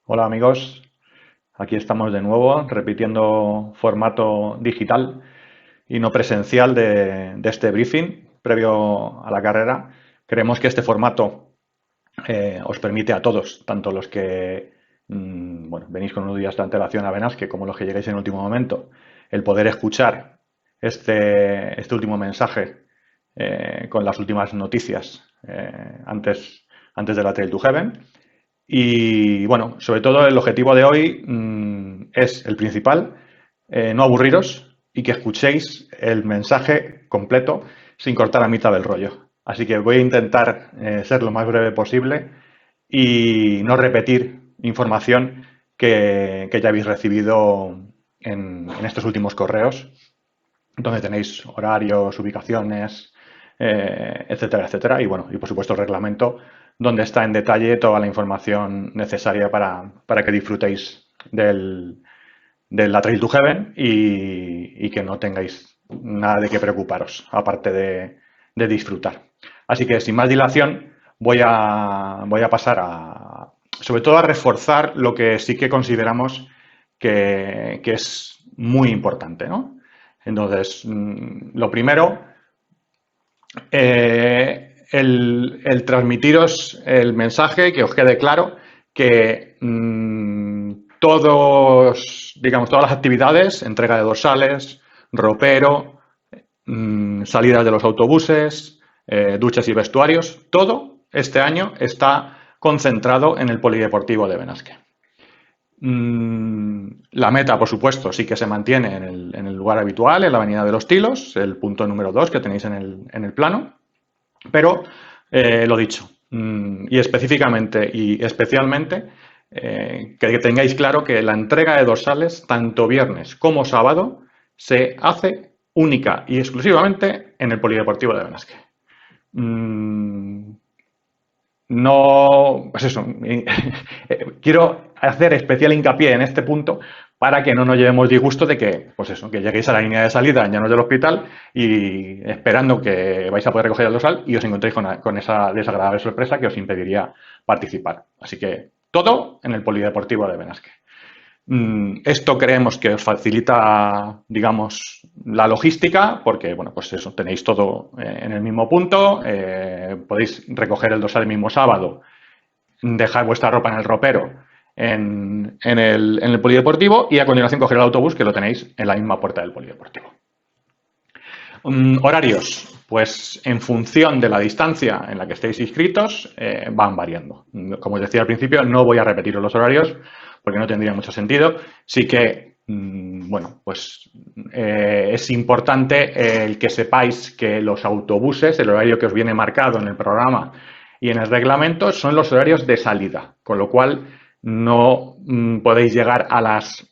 Hola amigos, aquí estamos de nuevo repitiendo formato digital y no presencial de este briefing previo a la carrera. Creemos que este formato os permite a todos, tanto los que bueno, venís con unos días de antelación a Benasque como los que llegáis en último momento, el poder escuchar este último mensaje con las últimas noticias antes de la Trail to Heaven. Y bueno, sobre todo el objetivo de hoy es el principal, no aburriros y que escuchéis el mensaje completo sin cortar a mitad del rollo. Así que voy a intentar ser lo más breve posible y no repetir información que ya habéis recibido en estos últimos correos, donde tenéis horarios, ubicaciones, etcétera, etcétera. Y bueno, y por supuesto el reglamento, donde está en detalle toda la información necesaria para que disfrutéis de la Trail to Heaven y que no tengáis nada de qué preocuparos, aparte de disfrutar. Así que sin más dilación, voy a pasar sobre todo a reforzar lo que sí que consideramos que es muy importante, ¿no? Entonces, lo primero, el transmitiros el mensaje, que os quede claro que digamos, todas las actividades, entrega de dorsales, ropero, salidas de los autobuses, duchas y vestuarios, todo este año está concentrado en el Polideportivo de Benasque. La meta, por supuesto, sí que se mantiene en el lugar habitual, en la Avenida de los Tilos, el punto número 2 que tenéis en el plano, pero lo dicho, y específicamente y especialmente, que tengáis claro que la entrega de dorsales, tanto viernes como sábado, se hace única y exclusivamente en el Polideportivo de Benasque. No, pues eso, quiero hacer especial hincapié en este punto para que no nos llevemos disgusto de que, pues eso, que lleguéis a la línea de salida en Llanos del Hospital y esperando que vais a poder recoger el dorsal y os encontréis con esa desagradable sorpresa que os impediría participar. Así que todo en el Polideportivo de Benasque. Esto creemos que os facilita, digamos, la logística, porque, bueno, pues eso, tenéis todo en el mismo punto, podéis recoger el dorsal el mismo sábado, dejar vuestra ropa en el ropero en el polideportivo y a continuación coger el autobús que lo tenéis en la misma puerta del polideportivo. Horarios, pues en función de la distancia en la que estéis inscritos, van variando. Como os decía al principio, no voy a repetir los horarios porque no tendría mucho sentido. Sí que, bueno, pues es importante el que sepáis que los autobuses, el horario que os viene marcado en el programa y en el reglamento, son los horarios de salida, con lo cual no podéis llegar a las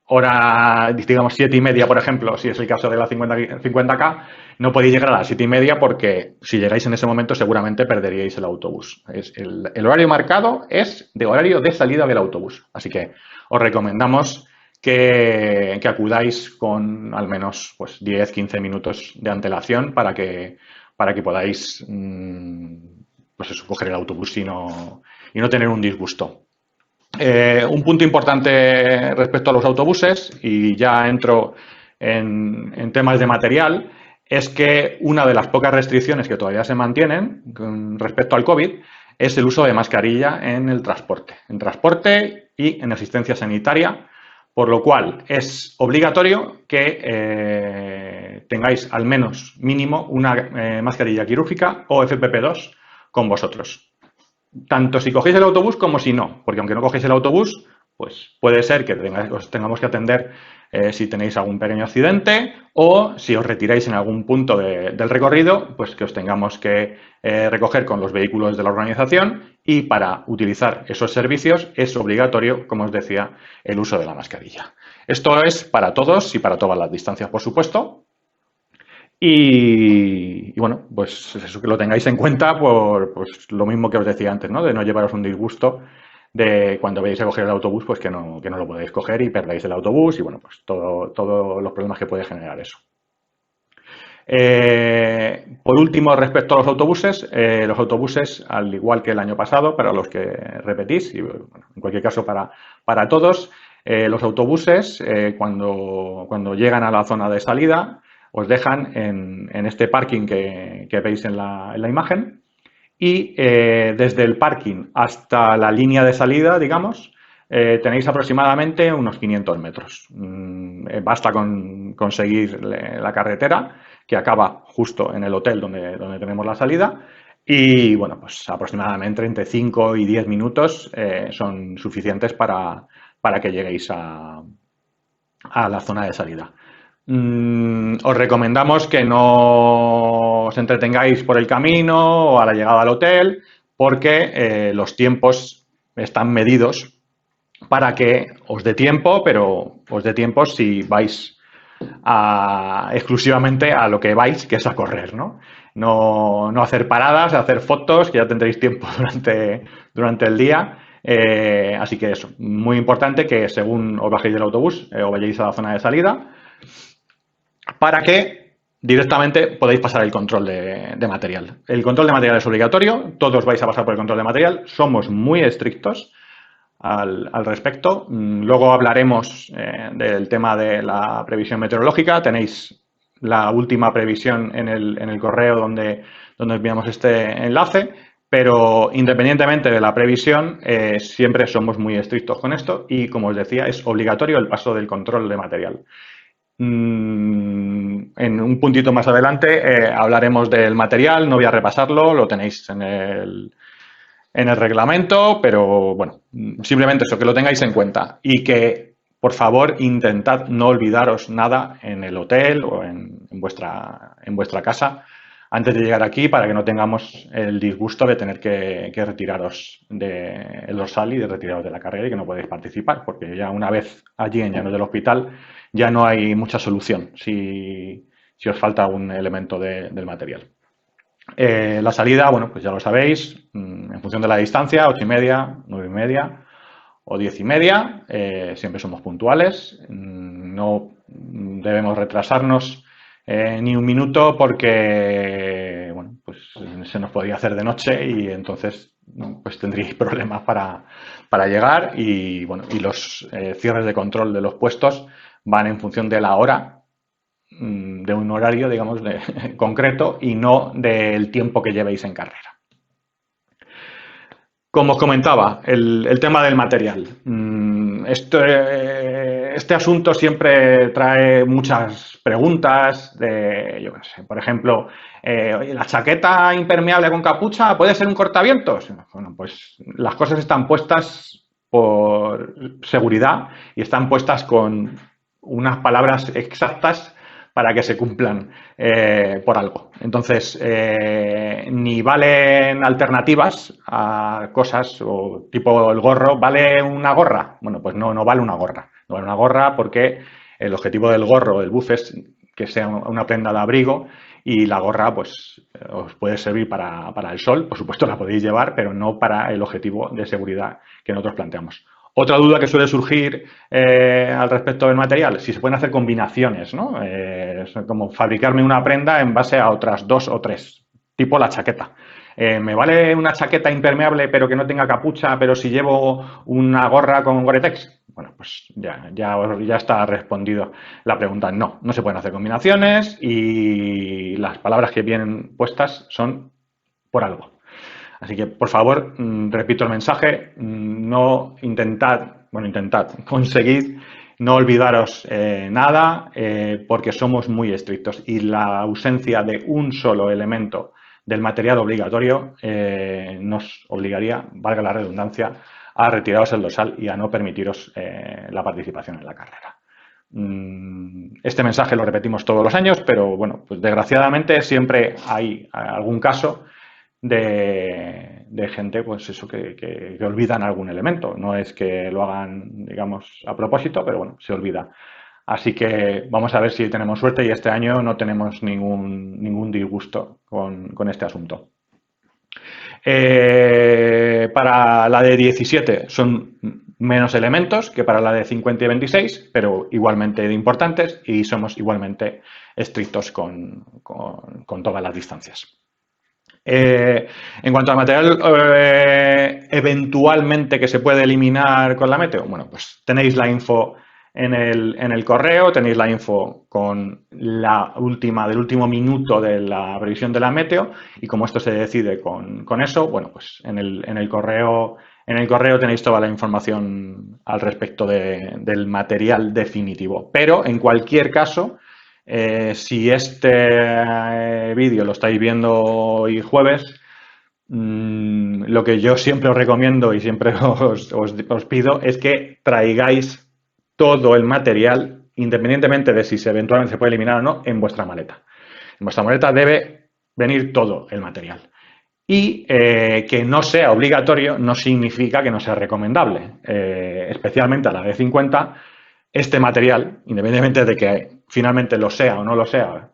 hora, digamos, 7:30, por ejemplo, si es el caso de la 50K, no podéis llegar a las 7:30 porque si llegáis en ese momento seguramente perderíais el autobús. El horario marcado es de horario de salida del autobús. Así que os recomendamos que acudáis con al menos pues, 10-15 minutos de antelación para que podáis pues eso, coger el autobús y no tener un disgusto. Un punto importante respecto a los autobuses, y ya entro en temas de material, es que una de las pocas restricciones que todavía se mantienen con respecto al COVID es el uso de mascarilla en el transporte. En transporte y en asistencia sanitaria, por lo cual es obligatorio que tengáis al menos mínimo una mascarilla quirúrgica o FPP2 con vosotros. Tanto si cogéis el autobús como si no, porque aunque no cogéis el autobús, pues puede ser que os tengamos que atender si tenéis algún pequeño accidente o si os retiráis en algún punto del recorrido, pues que os tengamos que recoger con los vehículos de la organización y para utilizar esos servicios es obligatorio, como os decía, el uso de la mascarilla. Esto es para todos y para todas las distancias, por supuesto. Y bueno, pues eso que lo tengáis en cuenta por pues, lo mismo que os decía antes, ¿no? De no llevaros un disgusto de cuando vayáis a coger el autobús, pues que no lo podéis coger y perdáis el autobús y bueno, pues todos los problemas que puede generar eso. Por último, respecto a los autobuses, al igual que el año pasado, para los que repetís, y bueno, en cualquier caso para todos, los autobuses, cuando llegan a la zona de salida, os dejan en este parking que veis en la imagen y desde el parking hasta la línea de salida, digamos, tenéis aproximadamente unos 500 metros. Basta con conseguir la carretera que acaba justo en el hotel donde tenemos la salida y, bueno, pues aproximadamente entre 5 y 10 minutos son suficientes para que lleguéis a la zona de salida. Os recomendamos que no os entretengáis por el camino o a la llegada al hotel porque los tiempos están medidos para que os dé tiempo, pero os dé tiempo si vais exclusivamente a lo que vais, que es a correr, ¿no? No hacer paradas, hacer fotos, que ya tendréis tiempo durante el día. Así que eso, muy importante que según os bajéis del autobús o vayáis a la zona de salida, para que directamente podéis pasar el control de material. El control de material es obligatorio, todos vais a pasar por el control de material, somos muy estrictos al respecto. Luego hablaremos del tema de la previsión meteorológica, tenéis la última previsión en el correo donde enviamos este enlace, pero independientemente de la previsión, siempre somos muy estrictos con esto y, como os decía, es obligatorio el paso del control de material. En un puntito más adelante hablaremos del material, no voy a repasarlo, lo tenéis en el reglamento, pero bueno, simplemente eso, que lo tengáis en cuenta y que, por favor, intentad no olvidaros nada en el hotel o en vuestra casa antes de llegar aquí para que no tengamos el disgusto de tener que retiraros del dorsal y de retiraros de la carrera y que no podéis participar, porque ya una vez allí en Llanos del Hospital ya no hay mucha solución si os falta un elemento del material. La salida, bueno, pues ya lo sabéis, en función de la distancia, 8:30, 9:30 o 10:30, siempre somos puntuales, no debemos retrasarnos ni un minuto porque, bueno, pues se nos podría hacer de noche y entonces pues tendríais problemas para llegar y, bueno, y los cierres de control de los puestos van en función de la hora, de un horario, digamos, concreto y no del tiempo que llevéis en carrera. Como os comentaba, el tema del material. Este asunto siempre trae muchas preguntas de, yo qué sé, por ejemplo, oye, ¿la chaqueta impermeable con capucha puede ser un cortavientos? Bueno, pues las cosas están puestas por seguridad y están puestas con unas palabras exactas para que se cumplan por algo. Entonces, ni valen alternativas a cosas o tipo el gorro. ¿Vale una gorra? Bueno, pues no vale una gorra. No vale una gorra porque el objetivo del gorro, del buff, es que sea una prenda de abrigo y la gorra pues os puede servir para el sol. Por supuesto la podéis llevar, pero no para el objetivo de seguridad que nosotros planteamos. Otra duda que suele surgir al respecto del material, si se pueden hacer combinaciones, ¿no? Como fabricarme una prenda en base a otras 2 o 3, tipo la chaqueta. ¿Me vale una chaqueta impermeable pero que no tenga capucha, pero si llevo una gorra con Gore-Tex? Bueno, pues ya está respondido la pregunta. No se pueden hacer combinaciones y las palabras que vienen puestas son por algo. Así que, por favor, repito el mensaje, intentad, conseguid no olvidaros nada porque somos muy estrictos y la ausencia de un solo elemento del material obligatorio nos obligaría, valga la redundancia, a retiraros el dorsal y a no permitiros la participación en la carrera. Este mensaje lo repetimos todos los años, pero bueno, pues desgraciadamente siempre hay algún caso de gente, pues eso, que olvidan algún elemento. No es que lo hagan, digamos, a propósito, pero bueno, se olvida. Así que vamos a ver si tenemos suerte y este año no tenemos ningún disgusto con este asunto. Para la de 17 son menos elementos que para la de 50 y 26, pero igualmente importantes y somos igualmente estrictos con todas las distancias. En cuanto al material eventualmente que se puede eliminar con la meteo, bueno, pues tenéis la info en el correo, tenéis la info con la última del último minuto de la previsión de la meteo, y como esto se decide con eso, bueno, pues en el correo tenéis toda la información al respecto del material definitivo. Pero en cualquier caso, si este vídeo lo estáis viendo hoy jueves, lo que yo siempre os recomiendo y siempre os pido es que traigáis todo el material, independientemente de si eventualmente se puede eliminar o no, en vuestra maleta. En vuestra maleta debe venir todo el material. Y que no sea obligatorio no significa que no sea recomendable. Especialmente a la de 50, este material, independientemente de que finalmente lo sea o no lo sea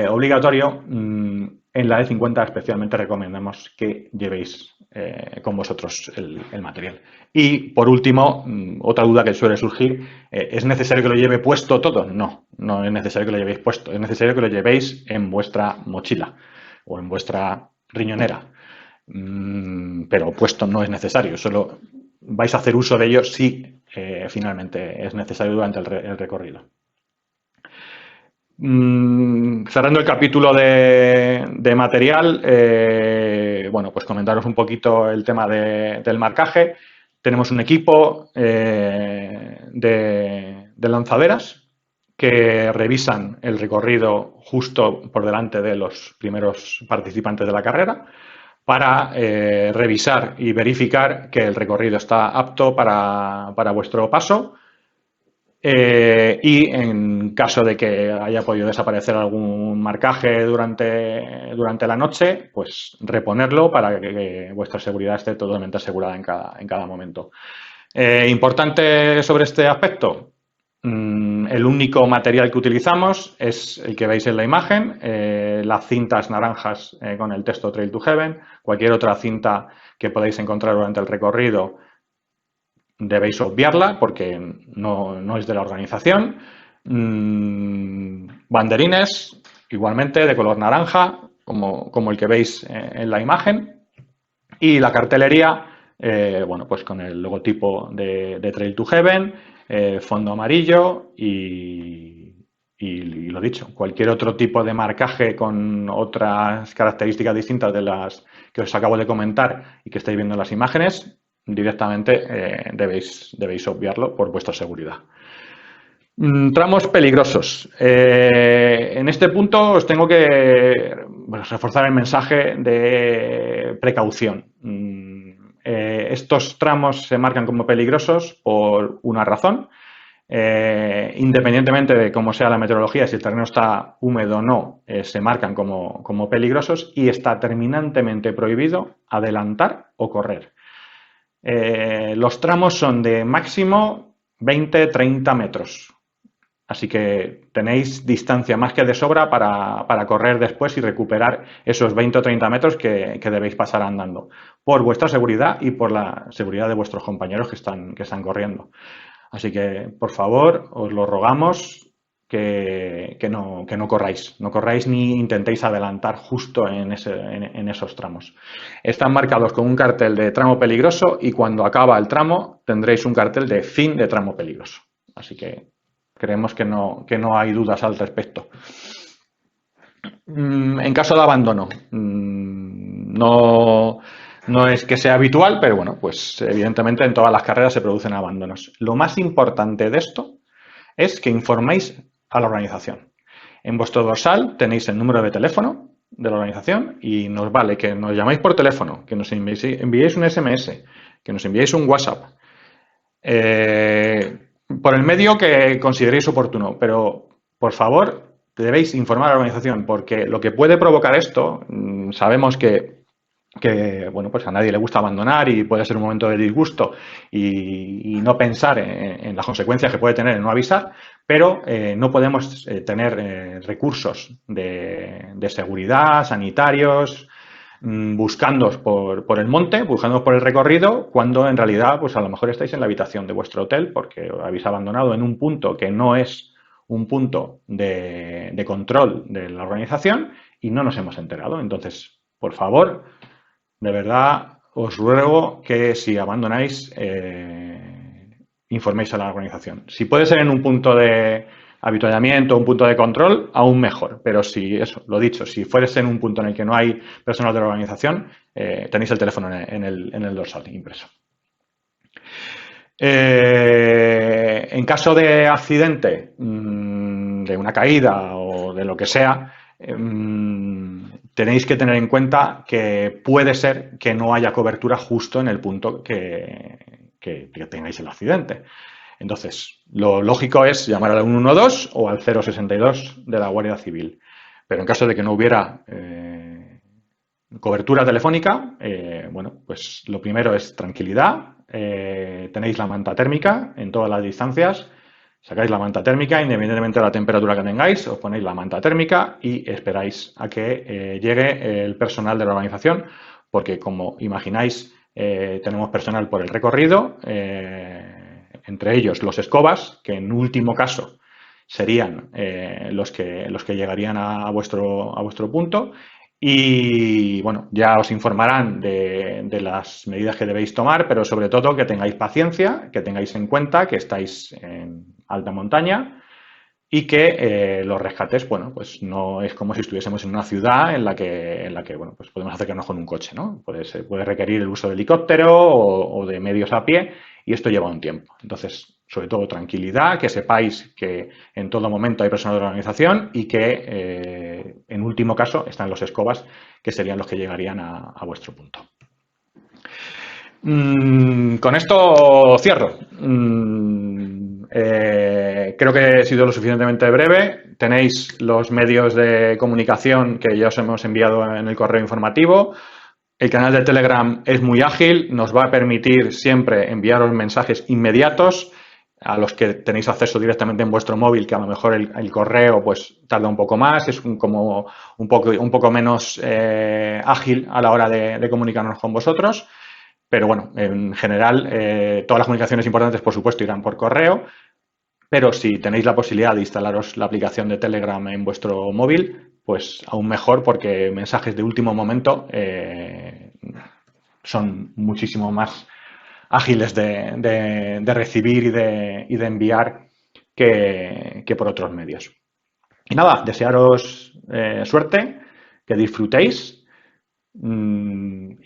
obligatorio, en la de 50 especialmente recomendamos que llevéis con vosotros el material. Y por último, otra duda que suele surgir, ¿es necesario que lo lleve puesto todo? No, no es necesario que lo llevéis puesto, es necesario que lo llevéis en vuestra mochila o en vuestra riñonera. Pero puesto no es necesario, solo vais a hacer uso de ello si finalmente es necesario durante el recorrido. Cerrando el capítulo de material, bueno, pues comentaros un poquito el tema del marcaje. Tenemos un equipo de lanzaderas que revisan el recorrido justo por delante de los primeros participantes de la carrera para revisar y verificar que el recorrido está apto para vuestro paso. Y en caso de que haya podido desaparecer algún marcaje durante la noche, pues reponerlo para que vuestra seguridad esté totalmente asegurada en cada momento. Importante sobre este aspecto, el único material que utilizamos es el que veis en la imagen, las cintas naranjas con el texto Trail to Heaven. Cualquier otra cinta que podáis encontrar durante el recorrido debéis obviarla porque no es de la organización. Banderines, igualmente de color naranja, como el que veis en la imagen. Y la cartelería, bueno, pues con el logotipo de Trail to Heaven, fondo amarillo y lo dicho, cualquier otro tipo de marcaje con otras características distintas de las que os acabo de comentar y que estáis viendo en las imágenes, directamente debéis obviarlo por vuestra seguridad. Tramos peligrosos. En este punto os tengo que reforzar el mensaje de precaución. Estos tramos se marcan como peligrosos por una razón. Independientemente de cómo sea la meteorología, si el terreno está húmedo o no, se marcan como peligrosos y está terminantemente prohibido adelantar o correr. Los tramos son de máximo 20-30 metros. Así que tenéis distancia más que de sobra para correr después y recuperar esos 20 o 30 metros que debéis pasar andando, por vuestra seguridad y por la seguridad de vuestros compañeros que están corriendo. Así que, por favor, os lo rogamos que no corráis. No corráis ni intentéis adelantar justo en esos tramos. Están marcados con un cartel de tramo peligroso y cuando acaba el tramo tendréis un cartel de fin de tramo peligroso. Así que creemos que no hay dudas al respecto. En caso de abandono, no es que sea habitual, pero bueno, pues evidentemente en todas las carreras se producen abandonos. Lo más importante de esto es que informéis a la organización. En vuestro dorsal tenéis el número de teléfono de la organización y nos vale que nos llamáis por teléfono, que nos enviéis un SMS, que nos enviéis un WhatsApp, por el medio que consideréis oportuno, pero por favor debéis informar a la organización porque lo que puede provocar esto, sabemos que bueno, pues a nadie le gusta abandonar y puede ser un momento de disgusto y no pensar en las consecuencias que puede tener en no avisar, pero no podemos tener recursos de seguridad, sanitarios, buscándoos por el monte, buscándoos por el recorrido, cuando en realidad, pues a lo mejor estáis en la habitación de vuestro hotel porque os habéis abandonado en un punto que no es un punto de control de la organización y no nos hemos enterado. Entonces, por favor, de verdad, os ruego que si abandonáis, informéis a la organización. Si puede ser en un punto de avituallamiento, un punto de control, aún mejor. Pero si, eso, lo dicho, si fueres en un punto en el que no hay personal de la organización, tenéis el teléfono en el dorsal impreso. En caso de accidente, de una caída o de lo que sea, tenéis que tener en cuenta que puede ser que no haya cobertura justo en el punto que tengáis el accidente. Entonces, lo lógico es llamar al 112 o al 062 de la Guardia Civil. Pero en caso de que no hubiera cobertura telefónica, bueno, pues lo primero es tranquilidad. Tenéis la manta térmica en todas las distancias. Sacáis la manta térmica, independientemente de la temperatura que tengáis, os ponéis la manta térmica y esperáis a que llegue el personal de la organización, porque como imagináis, tenemos personal por el recorrido, entre ellos los escobas, que en último caso serían los que llegarían a vuestro punto. Y bueno, ya os informarán de las medidas que debéis tomar, pero sobre todo que tengáis paciencia, que tengáis en cuenta que estáis en alta montaña y que los rescates, bueno, pues no es como si estuviésemos en una ciudad en la que bueno, pues podemos acercarnos con un coche, ¿no? Puede requerir el uso de helicóptero o de medios a pie y esto lleva un tiempo. Entonces, sobre todo tranquilidad, que sepáis que en todo momento hay personal de la organización y que en último caso están los escobas, que serían los que llegarían a vuestro punto. Con esto cierro. Creo que he sido lo suficientemente breve. Tenéis los medios de comunicación que ya os hemos enviado en el correo informativo. El canal de Telegram es muy ágil, nos va a permitir siempre enviaros mensajes inmediatos a los que tenéis acceso directamente en vuestro móvil, que a lo mejor el correo pues tarda un poco más, es como un poco menos ágil a la hora de comunicarnos con vosotros. Pero bueno, en general, todas las comunicaciones importantes, por supuesto, irán por correo. Pero si tenéis la posibilidad de instalaros la aplicación de Telegram en vuestro móvil, pues aún mejor, porque mensajes de último momento son muchísimo más ágiles de recibir y de enviar que por otros medios. Y nada, desearos suerte, que disfrutéis.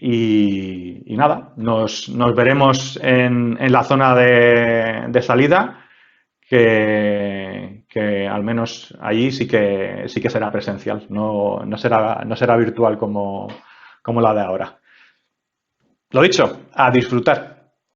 Y nada, nos veremos en la zona de salida, que al menos allí sí que será presencial, no será virtual como la de ahora. Lo dicho, a disfrutar.